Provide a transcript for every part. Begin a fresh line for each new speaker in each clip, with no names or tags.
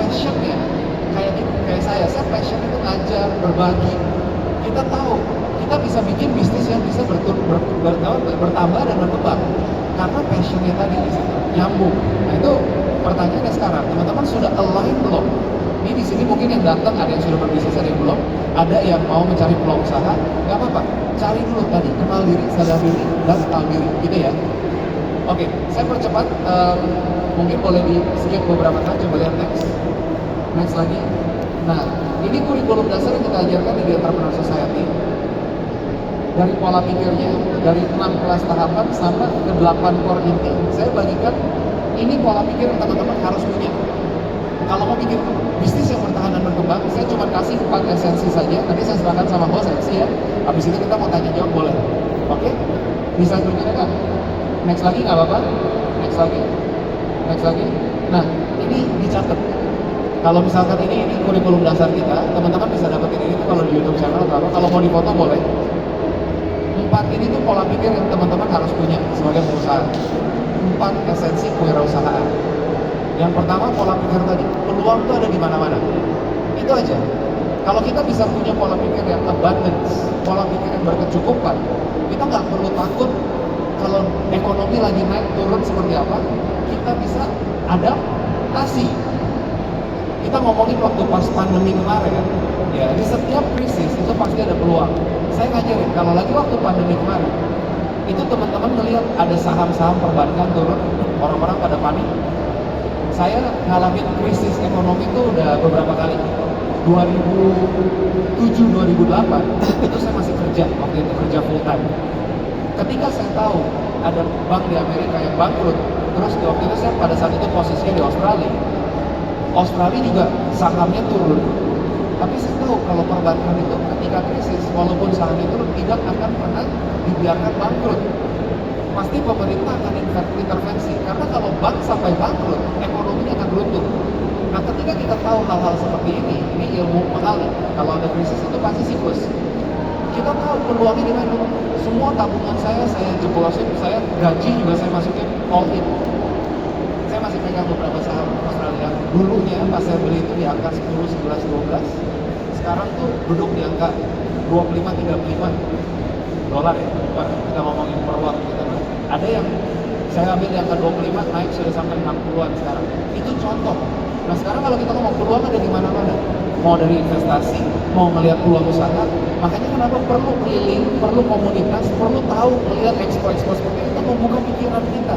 passionnya kayak saya passion itu ngajar, berbagi. Kita tahu kita bisa bikin bisnis yang bisa bertambah dan berkembang karena passionnya tadi di situ nyambung. Nah itu pertanyaannya sekarang, teman-teman sudah align belum? Ini di sini mungkin yang datang ada yang sudah berbisnis, ada yang belum, ada yang mau mencari peluang usaha, nggak apa-apa, cari dulu tadi, kenal diri, sadar diri, dan kenal diri, gitu ya. Oke, saya percepat, mungkin boleh di skip beberapa kali, coba lihat next lagi. Nah, ini kurikulum dasar yang kita ajarkan di Entrepreneur Society. Dari pola pikirnya, dari 16 tahapan sampai ke 8 core inti. Saya bagikan, ini pola pikir yang teman-teman harus punya. Kalau mau bikin bisnis yang bertahan dan berkembang, saya cuma kasih 4 esensi saja. Nanti saya serahkan sama host MC ya. Habis itu kita mau tanya jawab, boleh? Oke? Bisa berkira kan? Next lagi nggak apa-apa? Next lagi. Nah, ini dicatat. Kalau misalkan ini kurikulum dasar kita, teman-teman bisa dapetin ini tuh kalau di YouTube channel atau apa. Kalau mau dipoto boleh. 4 ini tuh pola pikir yang teman-teman harus punya sebagai pengusaha. 4 esensi kewirausahaan. Yang pertama, pola pikir tadi, peluang itu ada di mana-mana. Itu aja. Kalau kita bisa punya pola pikir yang abundance, pola pikir yang berkecukupan, kita nggak perlu takut kalau ekonomi lagi naik turun seperti apa, kita bisa adaptasi. Kita ngomongin waktu pas pandemi kemarin, ya di setiap krisis itu pasti ada peluang. Saya ngajarin, kalau lagi waktu pandemi kemarin, itu teman-teman melihat ada saham-saham perbankan turun, orang-orang pada panik. Saya ngalamin krisis ekonomi itu udah beberapa kali. 2007, 2008 itu saya masih kerja, waktu itu kerja full time. Ketika saya tahu ada bank di Amerika yang bangkrut, terus waktu itu saya pada saat itu posisinya di Australia. Australia juga sahamnya turun. Tapi saya tahu kalau perbankan itu ketika krisis, walaupun sahamnya turun, tidak akan pernah dibiarkan bangkrut. Pasti pemerintah akan intervensi, karena kalau bank sampai bangkrut, ekonominya akan runtuh. Nah, ketika kita tahu hal-hal seperti ini ilmu mahal. Kalau ada krisis itu pasti siklus. Kita tahu peluangnya di mana. Semua tabungan saya jeblosin, saya gaji juga saya masukin all in. Saya masih pegang beberapa saham Australia. Dulunya pas saya beli itu di angka 10, 11, 12. Sekarang tuh duduk di angka 25, 35 dolar ya. Kita ngomongin per watt gitu. Ada yang saya ambil di angka 25 naik sudah sampai 60-an sekarang. Itu contoh. Nah sekarang kalau kita ngomong peluang ada di mana-mana. Mau dari investasi, mau melihat peluang usaha. Makanya kenapa perlu keliling, perlu komunitas, perlu tahu melihat expo seperti itu membuka pikiran kita.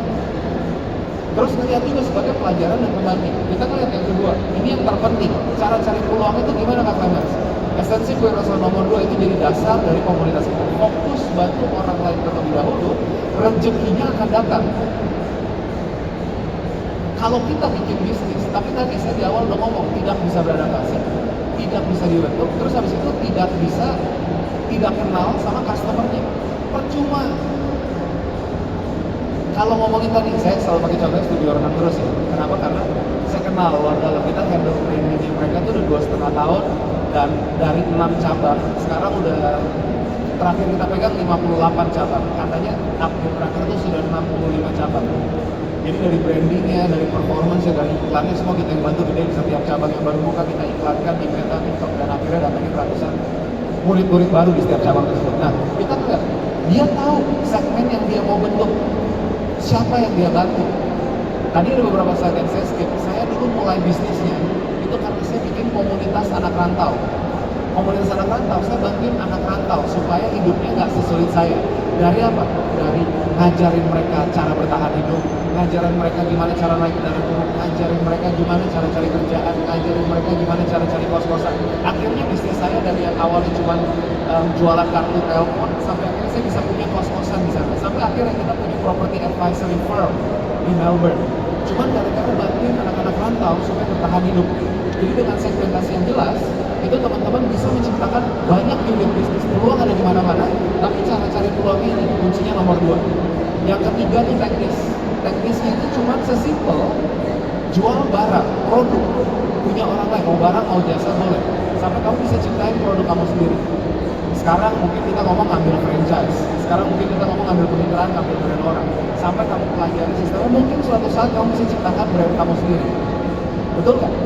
Terus ngeliat juga sebagai pelajaran dan pembanding. Kita ngeliat yang kedua, ini yang terpenting. Cara cari peluang itu gimana Kak Clemens? Esensi kewirausahaan nomor 2 itu jadi dasar dari komunitas kita. Fokus bantu orang lain terlebih dahulu, rezekinya akan datang. Kalau kita bikin bisnis, tapi tadi saya di awal udah ngomong, tidak bisa beradaptasi, tidak bisa dibentuk, terus habis itu tidak kenal sama customer-nya. Percuma. Kalau ngomongin tadi, saya selalu pakai contohnya studio renang terus ya. Kenapa? Karena saya kenal warga kita handle branding mereka tuh udah 2,5 tahun, dan dari 6 cabang, sekarang udah terakhir kita pegang 58 cabang. Katanya update terakhir itu sudah 65 cabang. Jadi dari brandingnya, dari performance-nya, dari iklannya, semua kita yang bantu gede di setiap cabang yang baru buka kita iklankan di Meta, TikTok, dan akhirnya datangin ratusan murid-murid baru di setiap cabang tersebut. Nah, kita enggak. Dia tahu segmen yang dia mau bentuk, siapa yang dia bantu. Tadi ada beberapa slide yang saya skip. Saya dulu mulai bisnisnya itu karena saya bikin komunitas anak rantau. Komunitas anak rantau, saya bantuin anak rantau supaya hidupnya nggak sesulit saya. Dari apa? Dari ngajarin mereka cara bertahan hidup, ngajarin mereka gimana cara naik kendaraan umum, ngajarin mereka gimana cara cari kerjaan, ngajarin mereka gimana cara cari kos-kosan. Akhirnya bisnis saya dari yang awalnya cuma jualan kartu telepon, sampai akhirnya saya bisa punya kos-kosan di sana. Sampai akhirnya kita punya property advisory firm di Melbourne. Cuman gara-gara bantuin anak-anak rantau supaya bertahan hidup. Jadi dengan segmentasi yang jelas, itu teman-teman bisa menciptakan banyak unit bisnis. Peluang ada di mana-mana, tapi cara cari peluangnya ini kuncinya nomor 2. Yang ketiga nih teknis. Teknisnya itu cuma sesimpel jual barang, produk, punya orang lain, mau barang, mau jasa, boleh. Sampai kamu bisa ciptain produk kamu sendiri. Sekarang mungkin kita ngomong ambil franchise. Sekarang mungkin kita ngomong ambil kemitraan, ambil brand orang. Sampai kamu pelajari sistemnya, mungkin suatu saat kamu bisa ciptakan brand kamu sendiri. Betul kan?